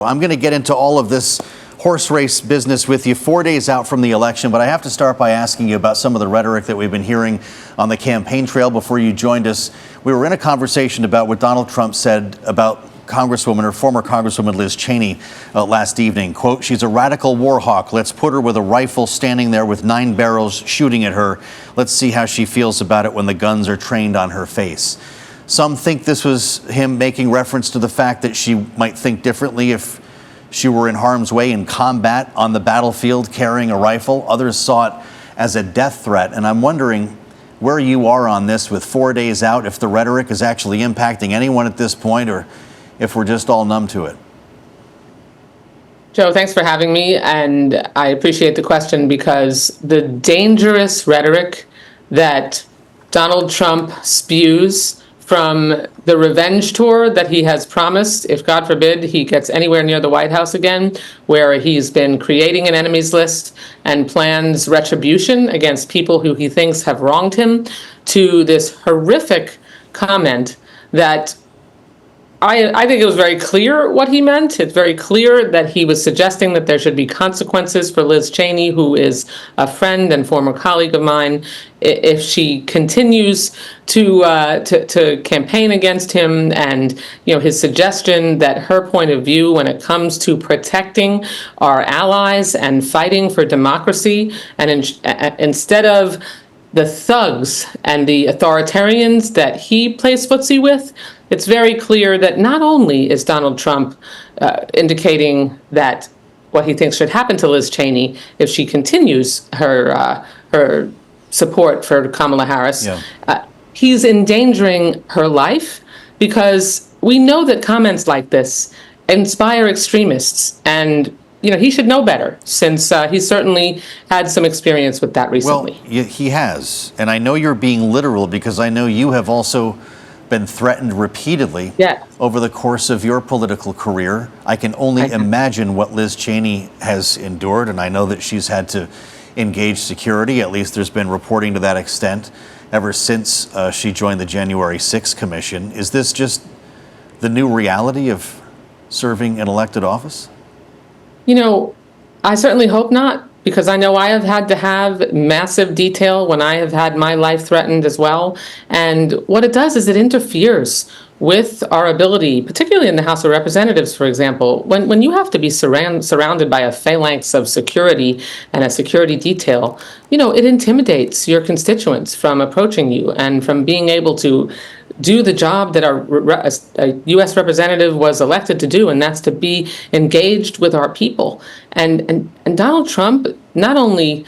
I'm going to get into all of this horse race business with you 4 days out from the election, but I have to start by asking you about some of the rhetoric that we've been hearing on the campaign trail. Before you joined us, we were in a conversation about what Donald Trump said about Congresswoman or former Congresswoman Liz Cheney last evening. Quote, "She's a radical war hawk. Let's put her with a rifle standing there with 9 barrels shooting at her. Let's see how she feels about it when the guns are trained on her face." Some think this was him making reference to the fact that she might think differently if she were in harm's way in combat on the battlefield carrying a rifle. Others saw it as a death threat. And I'm wondering where you are on this with 4 days out, if the rhetoric is actually impacting anyone at this point or if we're just all numb to it. Joe, thanks for having me. And I appreciate the question because the dangerous rhetoric that Donald Trump spews from the revenge tour that he has promised, if God forbid he gets anywhere near the White House again, where he's been creating an enemies list and plans retribution against people who he thinks have wronged him, to this horrific comment that I think it was very clear what he meant. It's very clear that he was suggesting that there should be consequences for Liz Cheney, who is a friend and former colleague of mine, if she continues to campaign against him. And his suggestion that her point of view when it comes to protecting our allies and fighting for democracy, and instead of the thugs and the authoritarians that he plays footsie with, it's very clear that not only is Donald Trump indicating that what he thinks should happen to Liz Cheney if she continues her support for Kamala Harris, he's endangering her life, because we know that comments like this inspire extremists, and he should know better, since he certainly had some experience with that recently. Well, he has. And I know you're being literal, because I know you have also been threatened repeatedly over the course of your political career. I can only imagine what Liz Cheney has endured, and I know that she's had to engage security. At least there's been reporting to that extent ever since she joined the January 6th Commission. Is this just the new reality of serving an elected office? I certainly hope not, because I know I have had to have massive detail when I have had my life threatened as well. And what it does is it interferes with our ability, particularly in the House of Representatives, for example, when you have to be surrounded by a phalanx of security and a security detail, it intimidates your constituents from approaching you and from being able to do the job that a U.S. representative was elected to do, and that's to be engaged with our people. And Donald Trump not only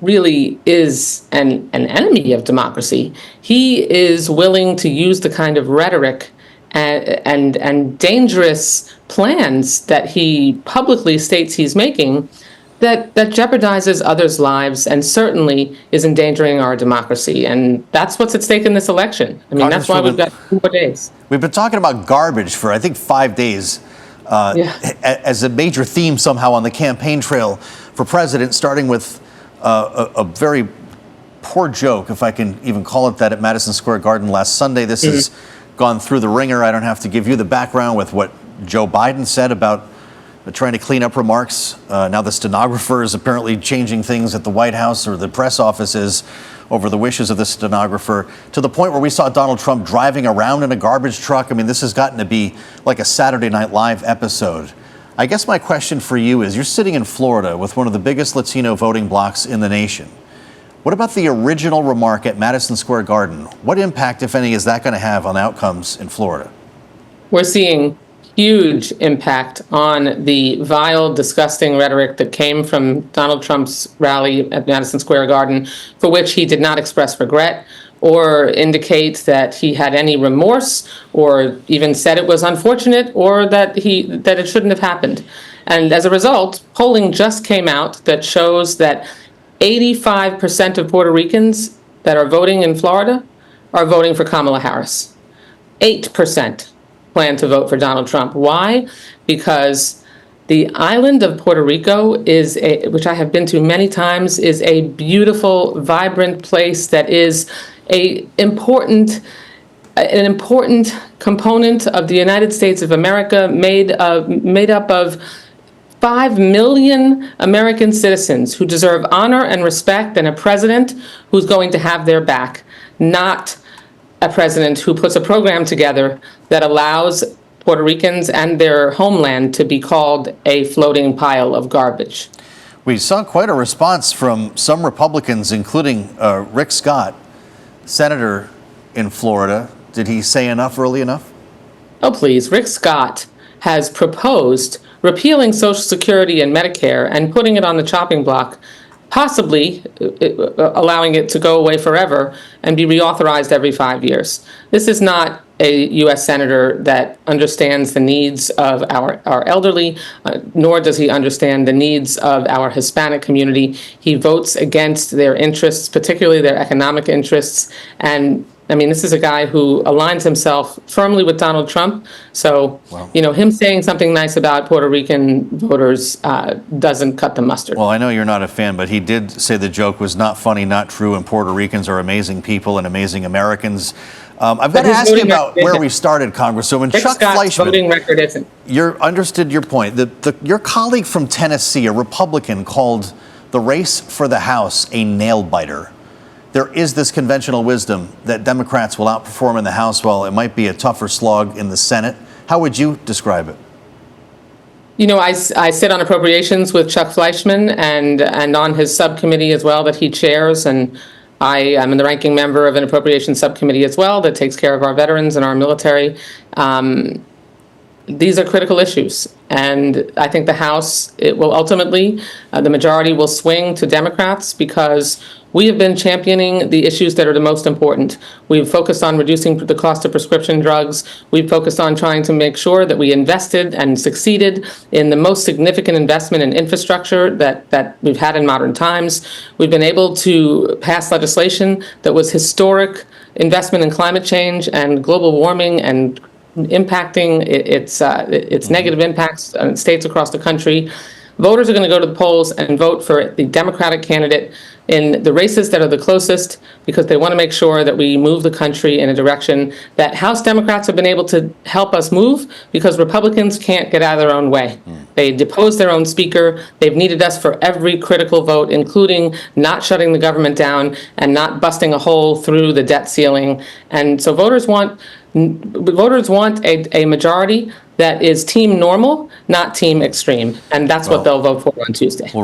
really is an enemy of democracy, he is willing to use the kind of rhetoric and dangerous plans that he publicly states he's making that jeopardizes others' lives and certainly is endangering our democracy. And that's what's at stake in this election. I mean, that's why we've got 4 days. We've been talking about garbage for, I think, 5 days as a major theme somehow on the campaign trail for president, starting with a very poor joke, if I can even call it that, at Madison Square Garden last Sunday. This has gone through the ringer. I don't have to give you the background with what Joe Biden said about trying to clean up remarks. Now the stenographer is apparently changing things at the White House, or the press office is, over the wishes of the stenographer, to the point where we saw Donald Trump driving around in a garbage truck. I mean, this has gotten to be like a Saturday Night Live episode. I guess my question for you is, you're sitting in Florida with one of the biggest Latino voting blocs in the nation. What about the original remark at Madison Square Garden? What impact, if any, is that going to have on outcomes in Florida? We're seeing huge impact on the vile, disgusting rhetoric that came from Donald Trump's rally at Madison Square Garden, for which he did not express regret or indicate that he had any remorse, or even said it was unfortunate, or that it shouldn't have happened. And as a result, polling just came out that shows that 85% of Puerto Ricans that are voting in Florida are voting for Kamala Harris. 8% plan to vote for Donald Trump. Why? Because the island of Puerto Rico is, which I have been to many times, is a beautiful, vibrant place that is a important an important component of the United States of America, made up of 5 million American citizens who deserve honor and respect, and a president who's going to have their back, not a president who puts a program together that allows Puerto Ricans and their homeland to be called a floating pile of garbage. We saw quite a response from some Republicans, including Rick Scott, senator in Florida. Did he say enough early enough? Oh, please. Rick Scott has proposed repealing Social Security and Medicare and putting it on the chopping block, possibly allowing it to go away forever and be reauthorized every 5 years. This is not a U.S. senator that understands the needs of our elderly, nor does he understand the needs of our Hispanic community. He votes against their interests, particularly their economic interests. And I mean, this is a guy who aligns himself firmly with Donald Trump. So, him saying something nice about Puerto Rican voters doesn't cut the mustard. Well, I know you're not a fan, but he did say the joke was not funny, not true, and Puerto Ricans are amazing people and amazing Americans. I've got to ask you about where we started, Congresswoman. Rick Chuck Scott's Fleischman, voting record isn't. Understood your point. Your colleague from Tennessee, a Republican, called the race for the House a nail-biter. There is this conventional wisdom that Democrats will outperform in the House, while it might be a tougher slog in the Senate. How would you describe it? I sit on appropriations with Chuck Fleischman and on his subcommittee as well that he chairs, and I am the ranking member of an appropriations subcommittee as well that takes care of our veterans and our military. These are critical issues, and I think the House, it will ultimately, the majority will swing to Democrats because we have been championing the issues that are the most important. We've focused on reducing the cost of prescription drugs. We've focused on trying to make sure that we invested and succeeded in the most significant investment in infrastructure that we've had in modern times. We've been able to pass legislation that was historic investment in climate change and global warming and impacting its negative impacts on states across the country. Voters are going to go to the polls and vote for the Democratic candidate in the races that are the closest because they want to make sure that we move the country in a direction that House Democrats have been able to help us move because Republicans can't get out of their own way. They deposed their own speaker. They've needed us for every critical vote, including not shutting the government down and not busting a hole through the debt ceiling. And so voters want a majority that is team normal, not team extreme. And that's what they'll vote for on Tuesday.